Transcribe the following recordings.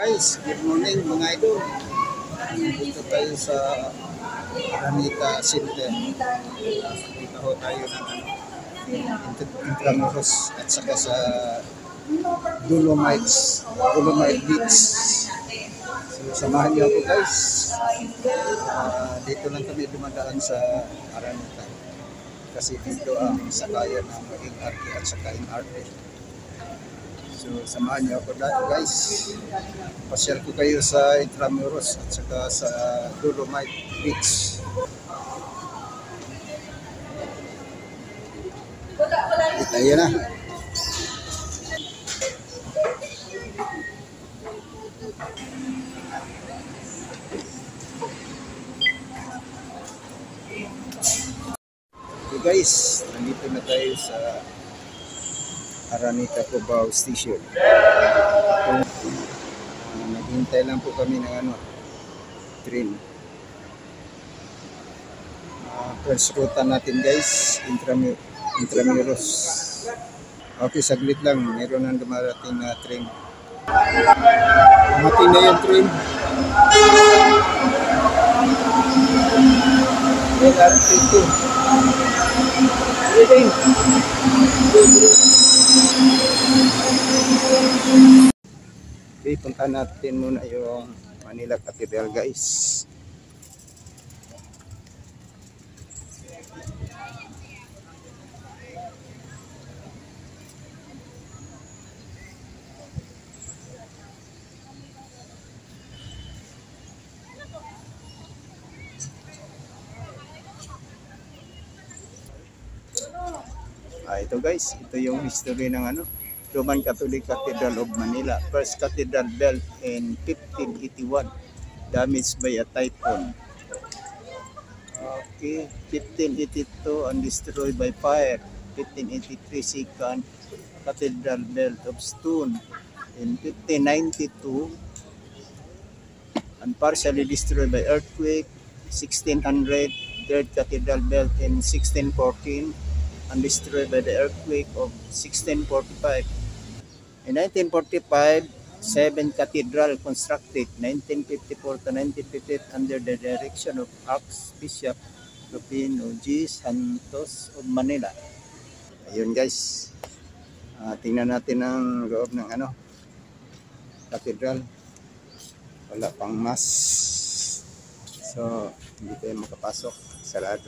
Guys, good morning mga idol. Dito tayo sa Araneta Center. Dito ho tayo ng Intramuros at saka sa Dolomite Beach. So samahan niyo ako guys. Dito lang kami dumadaan sa Araneta. Kasi dito ang sakayan ng LRT at saka MRT. So, samahan niyo ako dito guys. Pasyal ko kayo sa Intramuros at saka sa Dolomite Beach. Dito tayo na. Okay guys, nandito na tayo sa Araneta Cubao Station. Naghihintay lang po kami ng train. First route natin guys, Intramuros. Okay, saglit lang, meron nang dumarating na train. Dumating na yung train. LRT2. Okay, punta natin muna yung Manila Cathedral guys. Ito guys, ito yung history ng Roman Catholic Cathedral of Manila. First cathedral built in 1581, damaged by a typhoon. Okay, 1582 and destroyed by fire. 1583, second cathedral built of stone in 1592 and partially destroyed by earthquake. 1600, third cathedral built in 1614 and destroyed by the earthquake of 1645. In 1945, 7 cathedral constructed, 1954 to 1958 under the direction of Archbishop Rufino G. Santos of Manila. Ayun guys, tingnan natin ang loob ng cathedral. Wala pang mass, so hindi tayo makapasok, sarado.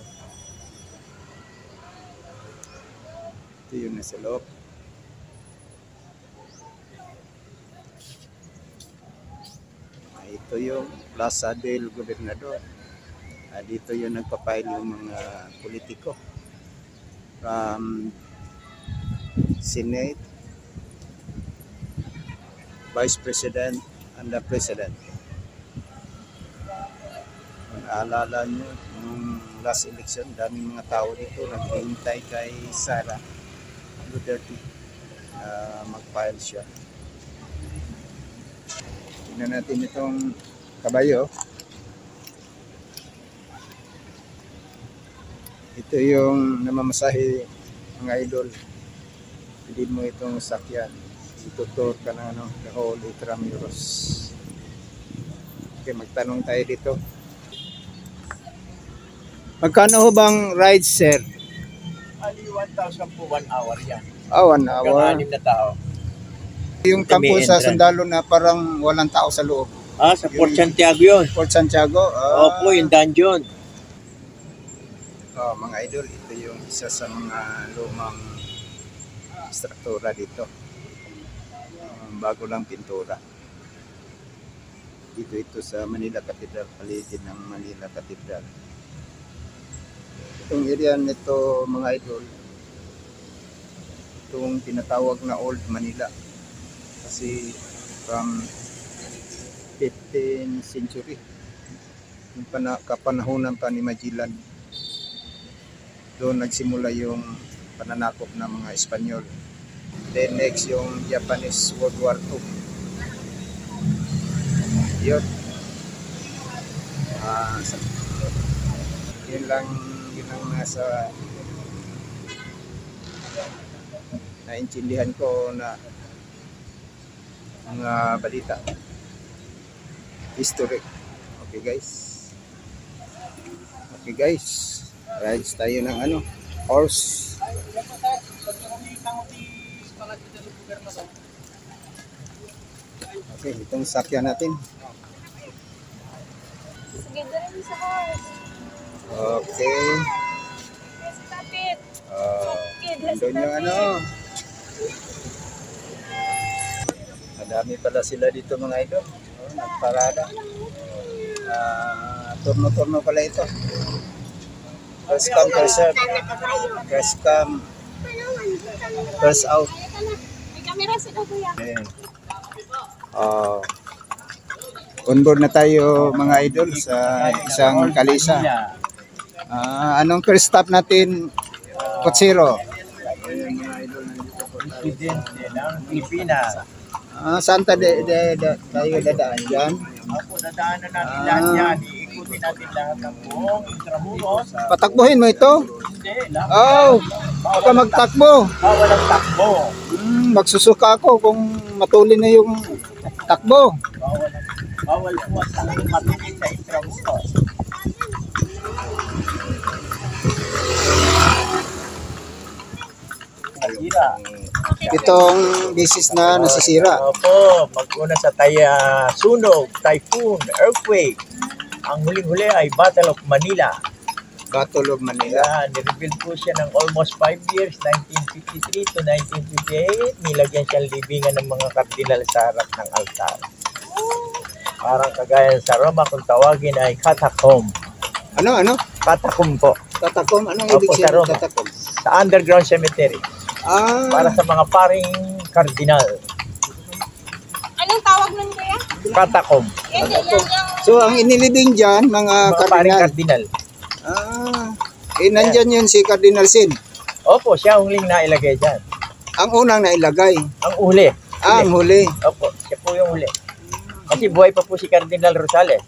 Ito yung nasa loob. Ito yung Plaza del Gobernador. Dito yung nagpapail yung mga politiko from Senate, Vice President, and the President. Kung naalala nyo, nung last election, daming mga tao dito naghihintay kay Sara Duterte mag-file siya. Tingnan natin itong kabayo. Ito yung namamasahe mga idol. Pili mo itong sakyan. Itutur ka na the whole Intramuros. Okay, magtanong tayo dito. Magkano ho bang ride, sir? Ali 1,000 po 1 hour yan. 1 hour. Hanggang 6 na tao. Yung kampo sa sundalo na parang walang tao sa loob. Sa Fort Santiago yun. Fort Santiago? Opo, yung dungeon. Mga idol, ito yung isa sa mga lumang struktura dito. Bago lang pintura. Ito sa Manila Cathedral, paligid ng Manila Cathedral. Itong area nito mga idol, itong tinatawag na Old Manila. Kasi from 15th century, yung kapanahonan pa ni Magellan, doon nagsimula yung pananakop ng mga Espanyol. Then next yung Japanese World War II. Yun. Yun lang ang nasa naintindihan ko na mga balita. history. Okay guys. Okay guys. Rides tayo ng ano, horse. Okay, itong sakyan natin. Sige, doon sa horse. Okay. Yes, kapit. Doon yung ano. Madami pala sila dito mga idol. Nagparada. Turno-turno pala ito. First come, first serve. First come, first out. May camera sila kuya. Okay. On board na tayo mga idol sa isang kalisa. Anong first stop natin? Kotsiro. Presidente ng Pilipinas. Saan tayo dadaan dyan? Opo, dadaanan natin lahat yan. Iikutin natin lahat ng buong Intramuros. Patakbuhin mo ito? Hindi, lahat. Oh, baka magtakbo. Bawal ang takbo. Magsusuka ako kung matulin na yung takbo. Bawal po ang takbo matinig sa Intramuros. Nasira. Itong bisis na nasisira. Opo, mag-una sa sunog, typhoon, earthquake. Ang huling-huli ay Battle of Manila. Battle of Manila. Yan, nirebuild po siya ng almost 5 years, 1953 to 1958. Nilagyan siyang libingan ng mga kardinal sa harap ng altar. Parang kagaya sa Roma, kung tawagin ay catacomb. Ano? Catacomb po. Katakom? Anong Opo, ibig sa sabihin Roma. katakom? Sa underground cemetery. Para sa mga paring kardinal. Anong tawag nun kuya? Catacomb. Yan, yan yung... So, ang inilibing dyan, mga Mga paring kardinal. kardinal. Nandyan yun si Cardinal Sin. Opo, siya ang huling nailagay dyan. Ang unang nailagay. Ang uli. Ang huli. Opo, siya po yung uli. Kasi buhay pa po si Cardinal Rosales.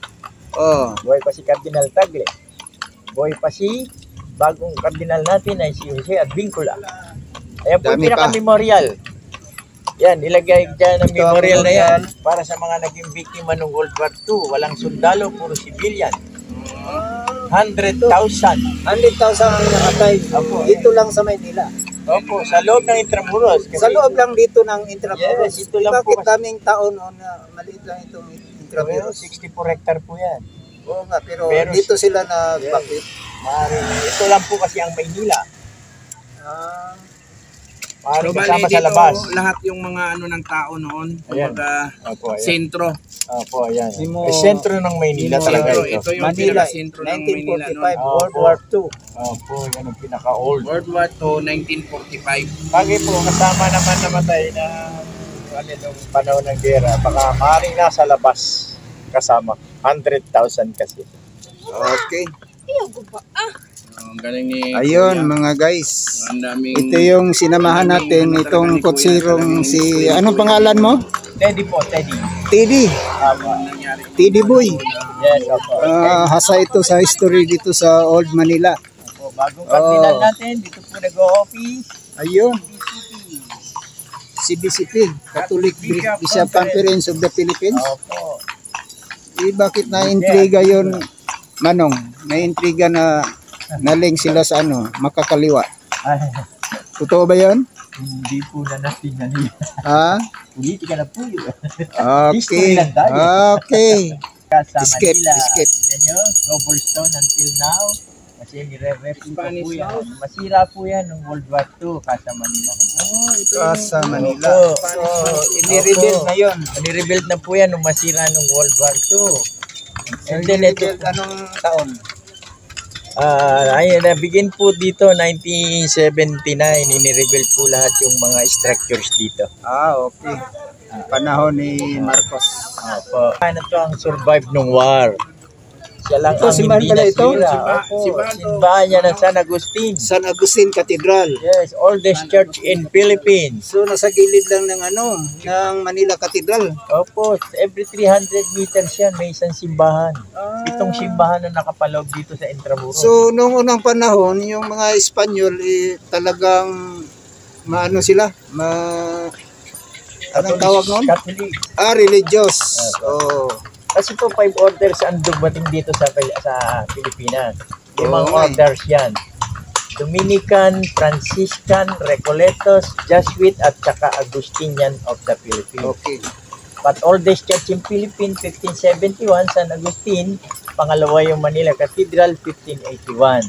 Oh. Buhay pa si Cardinal Tagle. Buhay pa si bagong kardinal natin ay si Jose Advincula. Ayan po yung Dami pa. pinaka-memorial. Yan, ilagay dyan ang Ito ang memorial na yan memorial. para sa mga naging biktima ng World War II. Walang sundalo, puro civilian. 100,000. 100,000 ang nakatay. Opo. Dito lang sa Maynila. Opo, sa loob ng Intramuros. Sa loob lang dito ng Intramuros. Yes, ito lang po Bakit kasi- daming taon na maliit lang itong Intramuros? 64 hectare po yan. Oo nga, pero Pero- dito sila nagbakit. Maaaring, ito lang po kasi ang Maynila. Maaaring kasama sa labas. Lahat yung mga ano ng tao noon, Ayan. kumbaga Opo, ayan. sentro. Opo, ayan. Simo- May sentro ng Maynila Simo- talaga Sentro, ito. ito yung Manila, pinaka-sentro ng Manila 1945, noon. World Opo. War II. Opo, yan ang pinaka-old. World War II, 1945. Bagay po, kasama naman namatay na nung panahon ng gera. Baka maaaring nasa labas kasama. 100,000 kasi. Okay. Ayaw ko ba? Ang galing ni Ayun Kuya. mga guys. Ang daming Ito yung sinamahan natin, itong kutsirong si... Anong pangalan mo? Teddy po, Teddy. Teddy. Opo. nangyari. Teddy Boy. Yes, opo. Hasa ito sa history dito sa Old Manila. Opo, bagong kardinal Oh. natin, dito po nag-o-office. Ayun. CBCP, Catholic Bishop Conference of the Philippines. Opo. Bakit na-intriga yun, Manong? Na-intriga na naling sila sa makakaliwa. Ay, Totoo ba yun? hindi po na natin yan. Ha? Politika na po yun. Okay. History lang tayo. Okay. Sa Skip, Manila. skip. Yan nyo, cobblestone until now. Kasi nire-replica Spanish po yan. house. Masira po yan ng World War II, Casa Manila. Sa Manila. Opo. So, ini-rebuild na yun. Nirebuild na po yan nung masira ng World War II. And then ito, Anong taon? ayun, nabigin po dito 1979, inirebuild po lahat yung mga structures dito. Okay. Panahon ni Marcos. Opo. Ano to ang survive ng war? Siya lang Ito, ang simbahan hindi pala ito? nasira. Opo, simbahan niya ng San Agustin. San Agustin Cathedral. Yes, oldest church in Philippines. So nasa gilid lang ng ng Manila Cathedral. Opo, every 300 meters yan, may isang simbahan. Itong simbahan na nakapaloob dito sa Intramuros. So noong unang panahon, yung mga Espanyol talagang maano sila, anong tawag noon? Catholic. Religious. Oh. Kasi po 5 orders ang dumating dito sa Pilipinas. 5 orders yan. Dominican, Franciscan, Recoletos, Jesuit at saka Agustinian of the Philippines. Okay. But oldest church in Philippines, 1571, San Agustin. Pangalawa yung Manila Cathedral, 1581.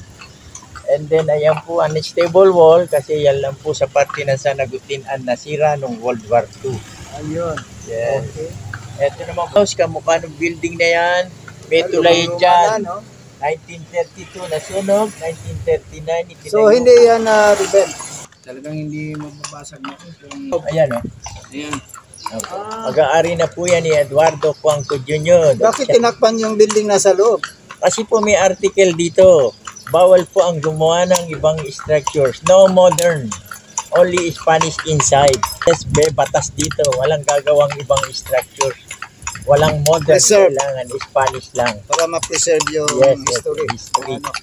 And then, ayan po, unstable wall, kasi yan lang po sa parte ng San Agustin ang nasira noong World War II. Ayun. Yes. Okay. Ito naman po, kamukha ng building na yan. May Ano, tulay lumang-luma dyan. na, no? 1932 nasunog, 1939 itinayo. So hindi yan na rebel. Talagang hindi mababasag na kung Ayan o. ayan. Mag-aari na po yan ni Eduardo Cuanco Jr. Bakit tinakpan yung building nasa loob? Kasi po may article dito. Bawal po ang gumawa ng ibang structures. No modern. Only Spanish inside. Yes, batas dito. Walang gagawang ibang structures. Walang modern. Reserve. Kailangan Spanish lang. Para ma-preserve yung Yes, history. history. Ano?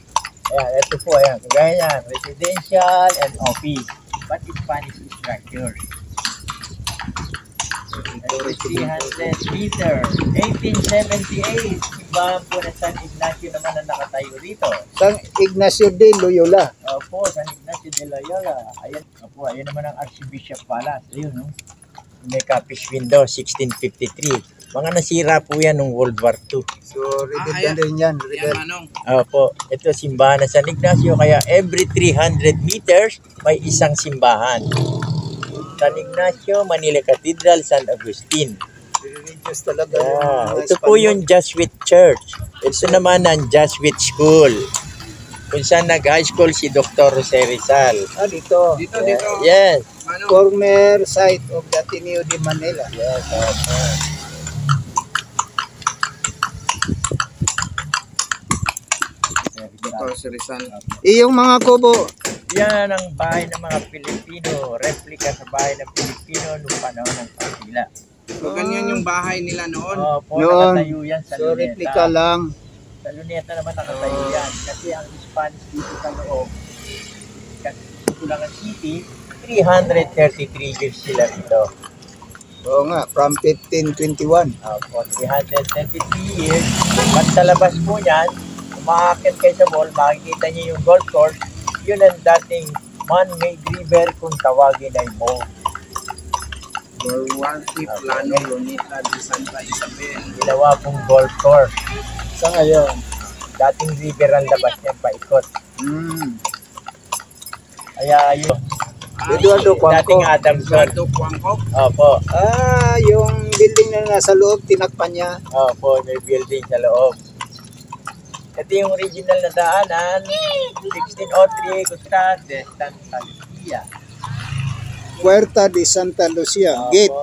Ayan, ito po, ayan. Kagaya yan. Residential and office. But Spanish structure. 300 meter. 1878. Simbahan po na San Ignacio naman ang nakatayo dito. San Ignacio de Loyola. Opo, San Ignacio de Loyola. Ayan, opo, ayan naman ang Archbishop Palace. Ayun, no? May Capiz window, 1653. Mga nasira po yan noong World War II. So rebel din yan. Ayan, Rebel. Manong. Opo, ito simbahan ng San Ignacio. Kaya every 300 meters, may isang simbahan. San Ignacio, Manila Cathedral, San Agustin. Religious talaga. Yeah. mga Ito po Espanyol. yung Jesuit Church. Ito naman ang Jesuit School. Kung saan nag-high school si Dr. Jose Rizal. Ah, dito. Dito. Yes. Manong. Former site of the Ateneo de Manila. Yes, opo. Dito si Rizal. Yung mga kubo, Yan ang bahay ng mga Pilipino. Replica sa bahay ng Pilipino noong panahon ng Kastila. So, ganyan yung bahay nila noon. Opo, Noon. nakatayo yan sa so Luneta. replica lang. Sa Luneta naman nakatayo yan. Kasi ang Spanish dito sa loob, kasi Tulangan City, 333 years sila dito. Oo nga, from 1521. Opo, 333 years. At sa labas po niyan, umaakit kayo sa mall, makikita niyo yung golf course. Yun ang dating man-made river kung tawagin ay Mo. Warwarki Plano Lunita de Santa Isabel. Ginawa pong golf course. Sa ngayon. Dating river ang labas niya, paikot. Kaya yun. Eduardo Cuanco. Dating Adamson. Eduardo Cuanco. Opo. Ah, yung building na nasa loob, tinakpan niya. Opo, may building sa loob. Ito yung original na daanan, 1603, Costa de Santa Lucia. Puerta de Santa Lucia. Opo. Gate.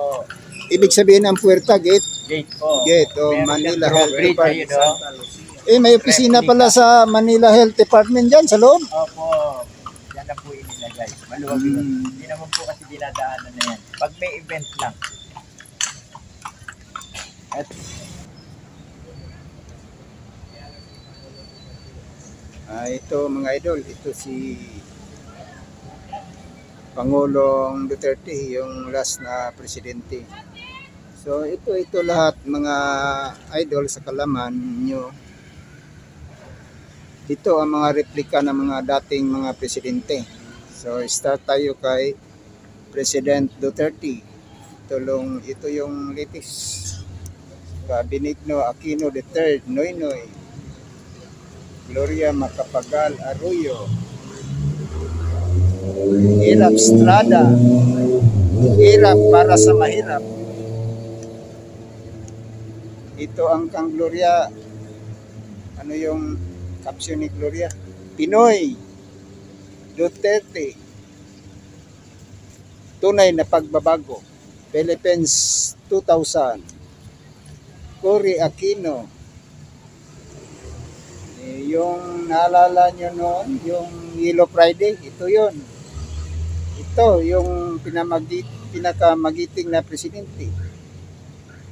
Ibig sabihin ng puerta, gate. Gate po. Gate o Meron Manila siyang Health drawbridge, Department. ayun, oh. May opisina pala sa Manila Health Department dyan sa loob. Opo. Yan na po inilagay. Maluwag yun. Hindi naman po kasi dinadaanan na yan. Pag may event lang. At Ito mga idol, ito si Pangulong Duterte, yung last na presidente. So ito lahat mga idol sa kalaman nyo. Ito ang mga replika ng mga dating mga presidente. So start tayo kay President Duterte. Ito yung latest. Benigno Aquino III, Noynoy. Gloria Macapagal Arroyo, Hirap Estrada, Hirap para sa mahirap. Ito ang kang Gloria, ano yung caption ni Gloria? Pinoy Duterte, tunay na pagbabago. Philippines 2000, Cory Aquino. Yung naalala nyo noon, yung Yellow Friday, ito yun. Ito, yung pinakamagiting na presidente.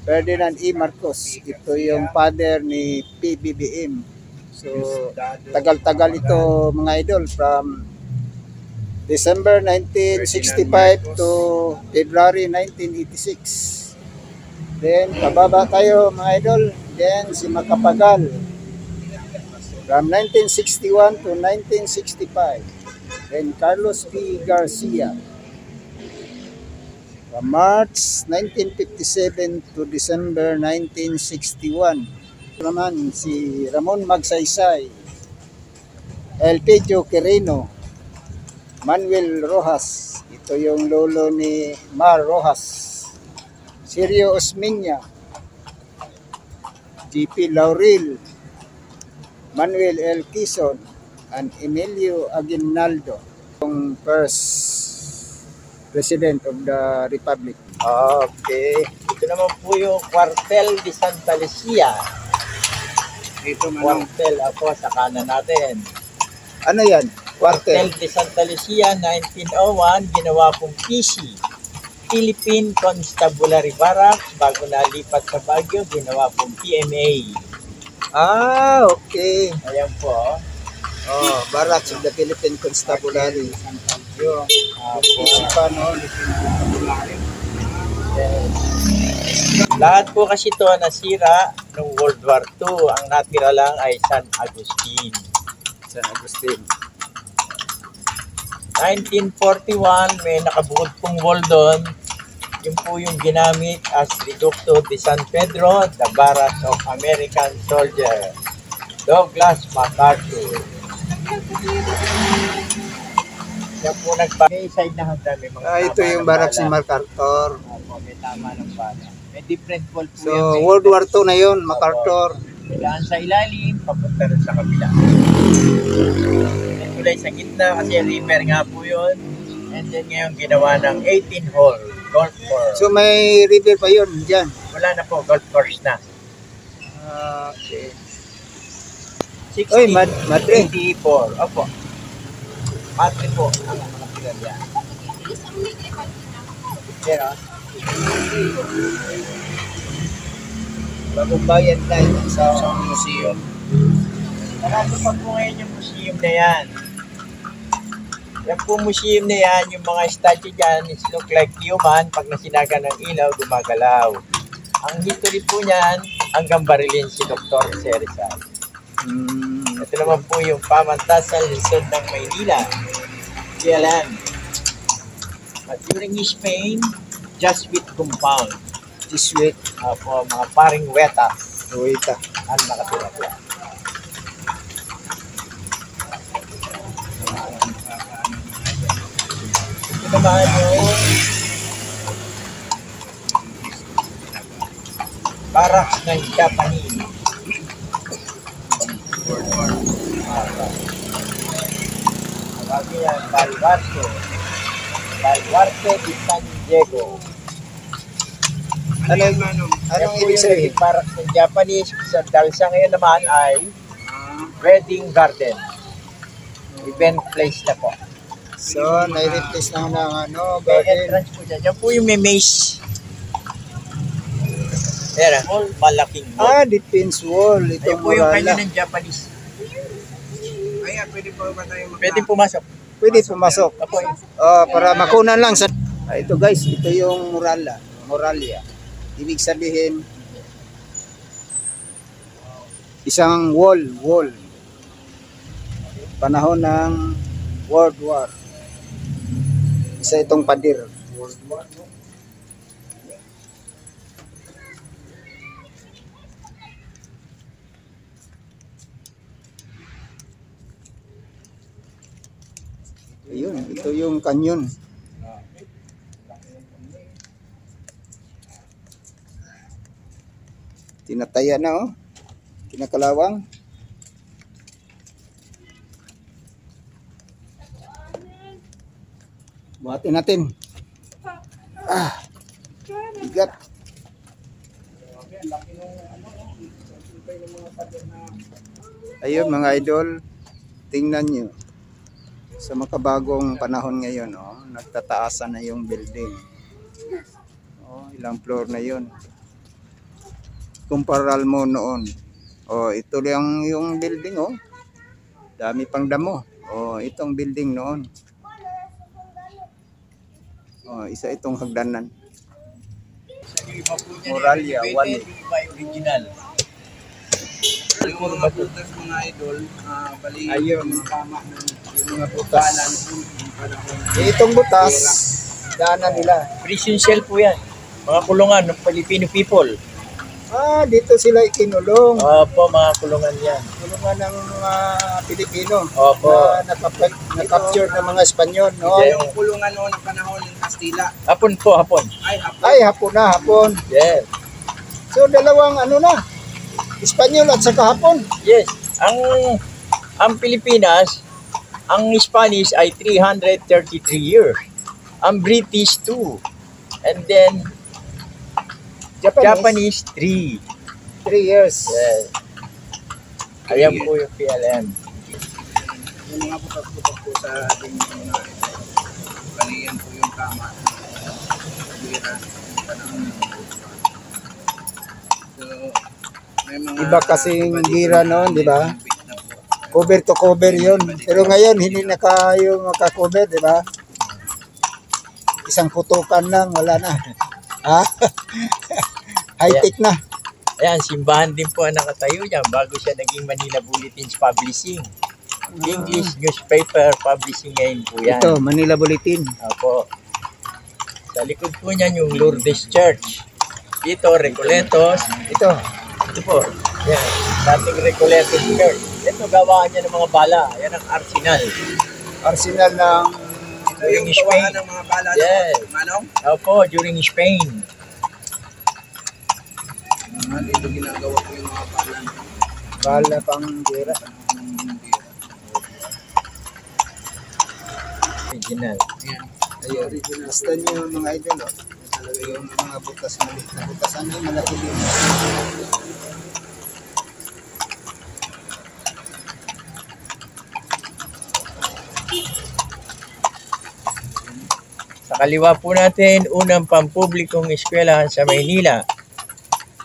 Ferdinand E. Marcos. Ito yung father ni PBBM. So, tagal-tagal ito mga idol from December 1965 to February 1986. Then, pababa tayo mga idol. Then, si Macapagal. From 1961 to 1965. Then, Carlos P. Garcia. From March 1957 to December 1961. Naman, si Ramon Magsaysay. Elpidio Quirino. Manuel Rojas. Ito yung lolo ni Mar Rojas. Sirio Osmeña, GP Laurel, Manuel L. Quezon, and Emilio Aguinaldo, yung first President of the Republic. Okay. Ito naman po yung Cuartel de Santa Lucia. Ito manong. Cuartel ako sa kanan natin. Ano yan? Cuartel Quartel. de Santa Lucia, 1901, ginawa pong PC. Philippine Constabulary Barracks, bago nalipat sa Baguio, ginawa pong PMA. Ah, okay. Ayan po. Oh, Barracks of the Philippine Constabulary. Yung Apo. isipan, no? Yes. Lahat po kasi ito nasira noong World War II. Ang natira lang ay San Agustin. San Agustin. 1941, may nakabukod pong wall doon. Yun po yung ginamit as Reducto de San Pedro, the Barracks of American Soldier, Douglas MacArthur. Yan po nagbagay side na hagdan. May mga Ito tama yung ng Barracks ni bala. MacArthur. Opo, may tama ng bala. May different wall po So, yan. May World War II na yun, MacArthur. kailangan sa ilalim, papunta rin sa kabila. May tulay sa gitna kasi river nga po yun. And then ngayon ginawa ng 18 hole golf course. So, may river pa yun dyan. Wala na po, golf course na. Okay. 60, Oy, Madre. 84. Opo. Madre po ang mga pinagya. Isang litre pa din ako. Pero, Bagong bayan tayo sa museum. Narado pa po ngayon yung museum na yan. Yan po museum na yan, yung mga statue dyan, it look like human. Pag nasinaga ng ilaw, gumagalaw. Ang history po niyan, hanggang barilin si Dr. Serizal. Ito naman po yung pamantasan Luzon ng Maynila. Kailan? But during his pain, Jesuit compound. Jesuit. Po, mga paring weta Uwita. ang nakatira po. Ito naman yung barracks ng Japanese. Tawagin yan, Baluarte. Baluarte de San Diego. Ano yan manong? Anong Yan po ibig yung sabihin? barracks ng Japanese. Dahil sa ngayon naman ay wedding garden. Event place na po. So, nai-replace na ng ano, May garden. entrance po dyan. Yan po yung may maze. Ayan, hall, malaking hall. Defense wall. Ayan Itong po yung kanya murala. ng Japanese. Ayan, pwede po ba tayo Pwede pumasok. Pwede pumasok. Apo, Para makunan lang sa... ito guys, ito yung murala. Muralia. Ibig sabihin, isang wall. Panahon ng World War. Isa itong pader. Ayun, ito yung kanyon. Tinataya na oh. Kinakalawang. Buhatin natin. Bigat. Ayun mga idol, tingnan nyo. Sa makabagong panahon ngayon, oh, nagtataasan na yung building. Oh, ilang floor na yun. Kumparal mo noon. Oh, ito lang yung building, oh. Dami pang damo. Oh, itong building noon. Oh, isa itong hagdanan. iba po niyan. Moralia, elevated, one. yung iba original. Yung mga butas mga idol, bali Ayun. yung tama ng Yung mga butas. balance yung panahon. Itong butas, daanan nila. Prison cell po yan. Mga kulungan ng Filipino people. Dito sila ikinulong. Opo, mga kulungan yan. Kulungan ng mga Pilipino Opo. na na-capture ng mga Espanyol. No? Yeah. Yung kulungan noon ng panahon ng Kastila. Hapon po, hapon. Ay, hapon. Ay, hapon na, hapon. Yes. So, dalawang ano na, Espanyol at saka hapon. Yes. Ang Pilipinas, ang Spanish ay 333 years. Ang British 2. And then Japanese 3. 3 years. Yes. Ayan po yung PLM. Yung mga butas-butas po sa ating mga bali yan po yung tama. Bira, yung panahon ng So, may mga Iba kasing gira noon, di ba? bit na po. Cover to cover yun. Pero ngayon, hindi na kayo makakover, di ba? Isang putukan lang, wala na. Ha? High-tech na. Ayan, simbahan din po ang nakatayo dyan bago siya naging Manila Bulletins Publishing. English newspaper publishing ngayon po yan. Ito, Manila Bulletin. Opo. Sa likod po niyan yung Lourdes Church. Dito, Recoletos. Ito. Ito po. Yan. Dating Recoletos Church. Ito, gawaan niya ng mga bala. Yan ang arsenal. Arsenal ng Ito yung gawahan ng mga bala Yes. ng Manong. Opo, during Spain. Dito ginagawa ko yung mga bala ng bala pang gira. Original. Ayan. Ayun. Basta nyo mga idol, oh. Talaga yung mga butas maliit na butas. Ano yung malaki din? Sa kaliwa po natin, unang pampublikong eskwelahan sa Maynila.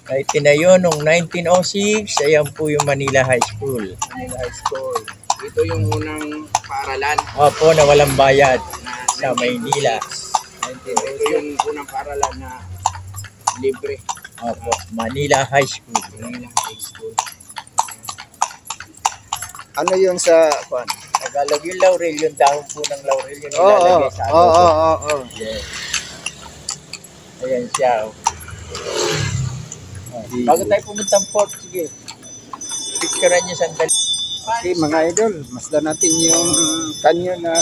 Ay tinayo noong 1906, ayan po yung Manila High School. Manila High School. Ito yung unang paaralan Opo, na walang bayad sa Maynila. Ito yung unang paaralan na libre. Opo, Manila High School. Manila High School. Ano yun sa... Kuan? Tagalog yung laurel, yung dahon po ng laurel, yung Oo, nilalagay sa oo, adobo. oo. Yes. Ayan siya. Oh. Bago tayo pumuntang port, sige. Picturean niyo sandali. Okay, mga idol, masdan natin yung kanyo na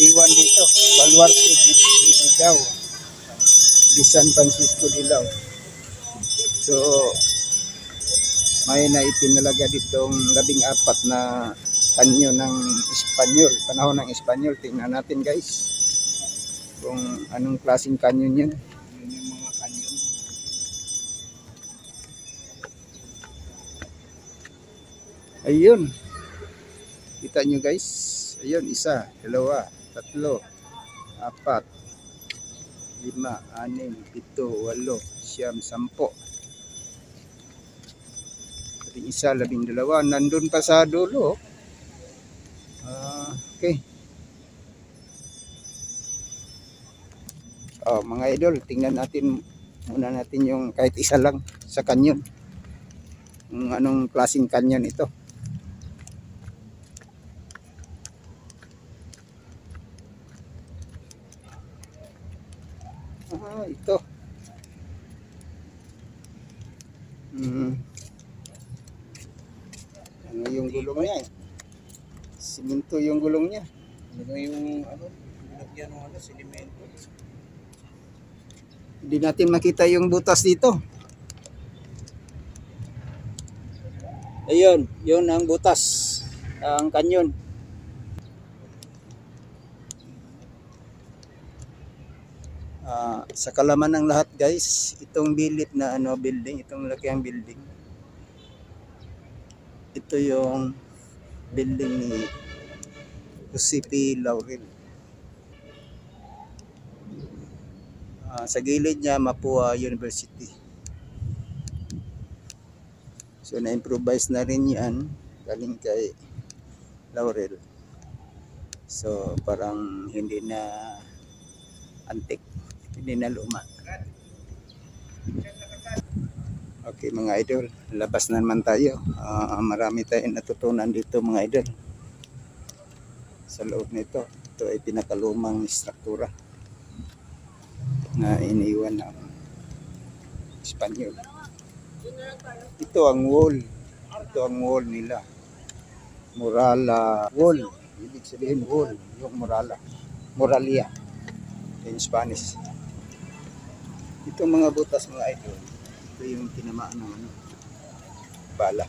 iwan dito. Baluarte di Dilaw. Di San Francisco Dilaw. So, may naitinalaga ditong 14 na kanyo ng Espanyol. Panahon ng Espanyol. Tingnan natin guys. Kung anong klaseng kanyon yun. Yun yung mga kanyon. Ayun. Kita nyo guys. Ayun, 1, 2, 3, 4, 5, 6, 7, 8, 8, 10. Labing isa, 12. Nandun pa sa dulo. Okay. Mga idol, tingnan natin muna natin yung kahit isa lang sa kanyon. Kung anong klaseng kanyon ito. Ito. Ano yung gulong niya eh? Siminto yung gulong niya. Ano yung nilagyan ng sedimento. Hindi natin makita yung butas dito. Ayun, yun ang butas. Ang kanyon. Sa kalaman ng lahat guys, itong bilit na building, itong lakiang building. Ito yung building ni Jose P. Laurel. Sa gilid niya, Mapua University. So, na-improvise na rin yan galing kay Laurel. So, parang hindi na antique. Hindi na luma. Okay mga idol, labas na naman tayo. Marami tayong natutunan dito mga idol. Sa loob nito, ito ay pinakalumang struktura na iniwan ng Espanyol. Ito ang wall. Ito ang wall nila. Murala wall. Ibig sabihin wall. Yung murala. Muralia. In Spanish. Ito mga butas mga idol. Ito yung tinamaan ng bala.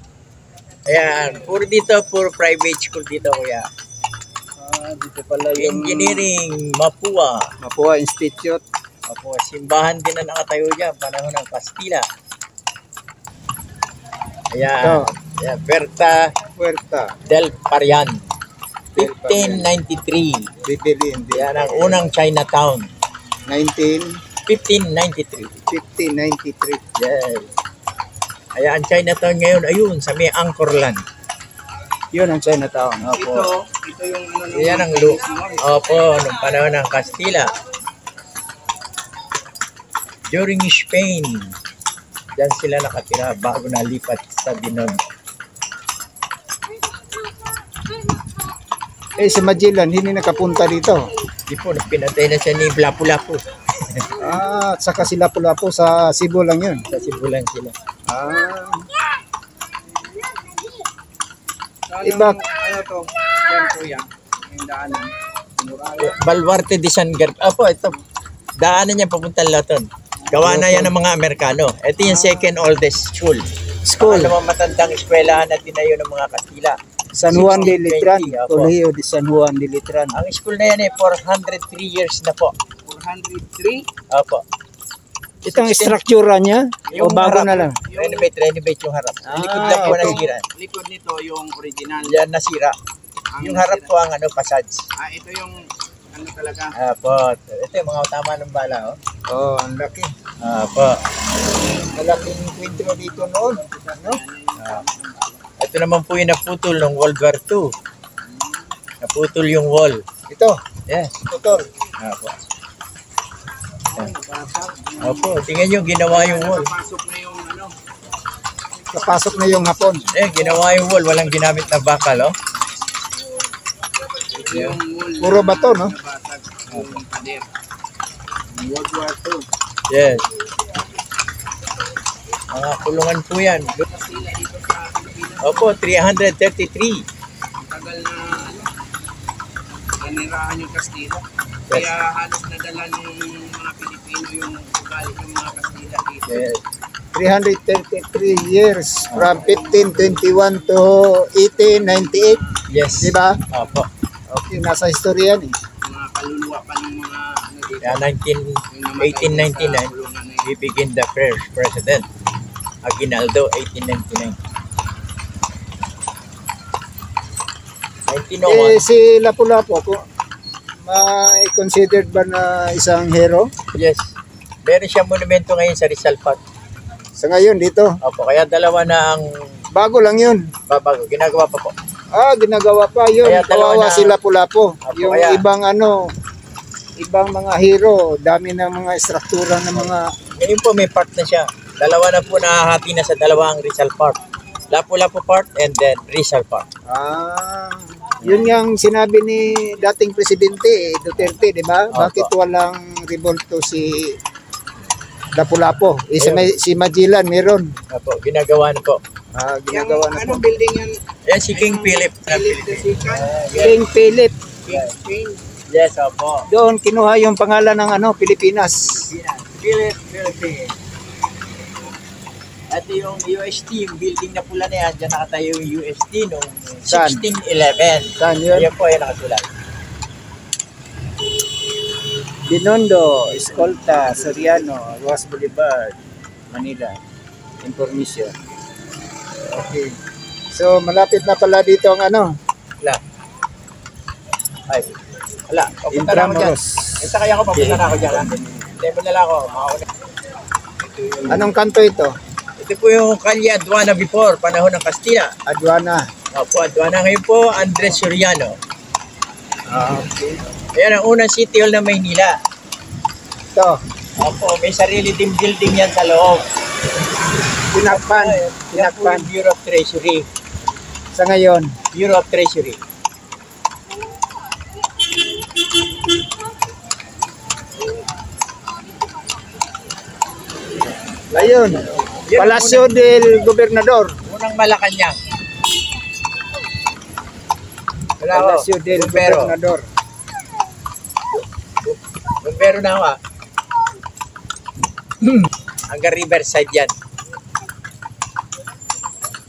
Ayan, puro dito, puro private school dito kuya. Dito pala yung Engineering, Mapua. Mapua Institute. Mapua, simbahan din na nakatayo dyan, panahon ng Kastila. Ayan, ayan, Berta Puerta. del Parian. 1593. Bibilin. Yan ang unang Chinatown. 1593. 1593. Yes. Ayan, ang Chinatown ngayon, ayun, sa may Angkorland. Yun ang Chinatown. Opo. Ito yung ano Yan ang Opo, nung panahon ng Kastila. During Spain, diyan sila nakatira bago nalipat sa Binon. Si Magellan, hindi nakapunta dito. Di po, pinatay na siya ni Lapu-Lapu. At saka si Lapu-Lapu sa Cebu lang yun. Sa Cebu lang sila. Iba. Ano to? Yan po yan. Yung daanan. Baluarte de San Gerardo. Opo, ito. Daanan niya papuntang Laton. Gawa na yan ng mga Amerikano. Ito yung second oldest school. School. Ang matandang eskwelahan na tinayo ng mga Kastila. San Juan de Letran. 1620, opo. Colegio de San Juan de Letran. Ang school na yan 403 years na po. 403. Opo. Itong struktura niya? O bago harap, na lang? Renovate yung harap. Likod lang po okay. nasira. Likod nito yung original. Yan nasira. Yung harap po ang passage. Ito yung ano talaga. Opo. Ito yung mga tama ng bala. Ang laki. Opo. Malaking kwentro dito noon. No? Ito naman po yung naputol ng World War II. Naputol yung wall. Ito. Yes. Putol. Opo. Opo, tingnan nyo, ginawa yung wall. Pasok na yung ano. Napasok na yung Hapon. Ginawa yung wall, walang ginamit na bakal, oh. Ito yung wall. Puro bato, no? Nabatag yung pader. World War II. Yes. Mga kulungan po yan. Kastila dito sa Pilipinas. Opo, 333. Ang tagal na ano. Nanirahan yung Kastila. Kaya halos nadala ng mga Pilipino yung ugali ng mga Kastila dito. Yes. 333 years from 1521 to 1898. Yes. Diba? Opo. Okay, nasa history yan eh. Mga kaluluwa pa ng mga ano dito. Kaya Yung namatay sa 1899, kulungan na yun. we begin the first president. Aguinaldo, 1899. 1901. Si Lapu-Lapu po, ma-considered ba na isang hero? Yes. Meron siyang monumento ngayon sa Rizal Park. Sa ngayon dito, Opo, kaya dalawa na ang bago lang yun. babago. Ginagawa pa po. Ginagawa pa yun. Kaya dalawa Kawawa na- si Lapu-Lapu. Opo, Yung kaya- ibang ibang mga hero, dami ng mga struktura ng mga Ngayon po may park na siya. Dalawa na po nahahati na sa dalawang Rizal Park. Lapu-Lapu Park and then Rizal Park. yun yung sinabi ni dating presidente Duterte, di ba? Opo. Bakit walang revolto si Lapu-Lapu? Ayun. Si Magellan meron. Opo, ginagawa na po. Ginagawa na po. Anong building yan? Yan si King Philip. Philip the Second? King Philip. King Spain? Yes, opo. Doon kinuha yung pangalan ng Pilipinas. Philip Philippines. At yung UST, yung building na pula na yan, dyan nakatayo yung UST noong Saan? 1611. Saan yun? Ayan po, ayan nakasulat. Binondo, Escolta, Soriano, Rojas Boulevard, Manila. Information. Okay. So, malapit na pala dito ang Wala. Ay. Wala. Papunta na ako dyan. Intramuros. Ito kaya ako, papunta na ako dyan. Demo na lang ako. Makauna. Anong kanto ito? Ito po yung Calle Aduana before, panahon ng Kastila. Aduana. Opo, Aduana ngayon po, Andres Soriano. Okay. Ayan ang unang City Hall ng Maynila. Ito. Opo, may sarili din building yan sa loob. Tinakpan. Yan po Tinakpan. yung Bureau of Treasury. Sa ngayon. Bureau of Treasury. Ayun. Yun, Palacio del Gobernador. Unang Malacanang. Wala ako. Palacio del Bombero. Gobernador. Bombero na ako ah. Hanggang Riverside yan.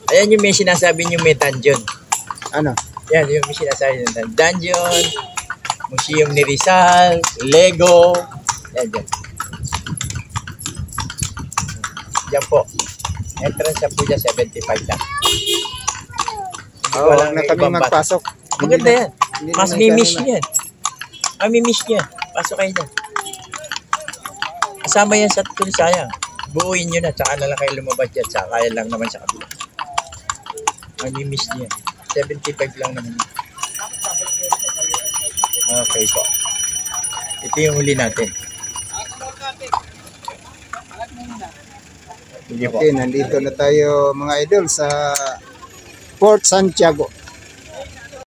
Ayan yung may sinasabi nyo may dungeon. Ano? Yan yung may sinasabi nyo. Dungeon, Museum ni Rizal, Lego. Yan dyan. Yan po. Entrance na po dyan, 75 lang. Hindi ko Oh, alam na ng kami ibang bata. magpasok. Maganda yan. Hindi Mas naman mimiss kanina. nyo yan. Mimiss nyo yan. Pasok kayo dyan. Kasama yan sa Tulisayang. Buuin nyo na, tsaka na lang kayo lumabas dyan. Tsaka kaya lang naman sa kabila. Mimiss nyo yan. 75 lang naman. Okay po. Ito yung huli natin. Sige po. Okay, nandito na tayo mga idol sa Port Santiago.